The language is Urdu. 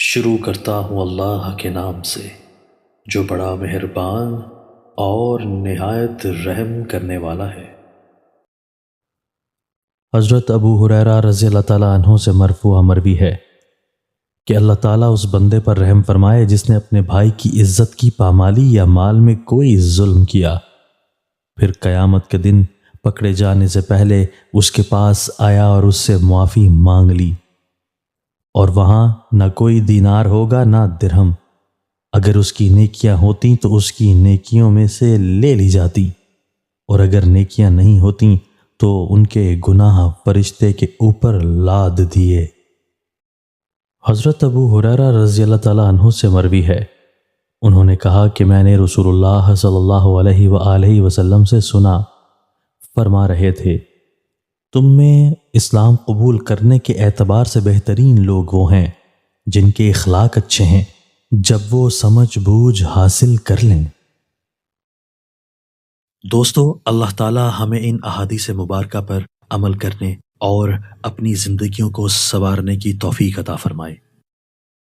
شروع کرتا ہوں اللہ کے نام سے جو بڑا مہربان اور نہایت رحم کرنے والا ہے۔ حضرت ابو ہریرہ رضی اللہ تعالیٰ عنہ سے مرفوع مروی ہے کہ اللہ تعالیٰ اس بندے پر رحم فرمائے جس نے اپنے بھائی کی عزت کی پامالی یا مال میں کوئی ظلم کیا، پھر قیامت کے دن پکڑے جانے سے پہلے اس کے پاس آیا اور اس سے معافی مانگ لی، اور وہاں نہ کوئی دینار ہوگا نہ درہم۔ اگر اس کی نیکیاں ہوتیں تو اس کی نیکیوں میں سے لے لی جاتی، اور اگر نیکیاں نہیں ہوتیں تو ان کے گناہ فرشتے کے اوپر لاد دیے۔ حضرت ابو ہریرہ رضی اللہ تعالیٰ عنہ سے مروی ہے، انہوں نے کہا کہ میں نے رسول اللہ صلی اللہ علیہ وآلہ وسلم سے سنا، فرما رہے تھے، تم میں اسلام قبول کرنے کے اعتبار سے بہترین لوگ وہ ہیں جن کے اخلاق اچھے ہیں جب وہ سمجھ بوجھ حاصل کر لیں۔ دوستو، اللہ تعالی ہمیں ان احادیث مبارکہ پر عمل کرنے اور اپنی زندگیوں کو سنوارنے کی توفیق عطا فرمائے۔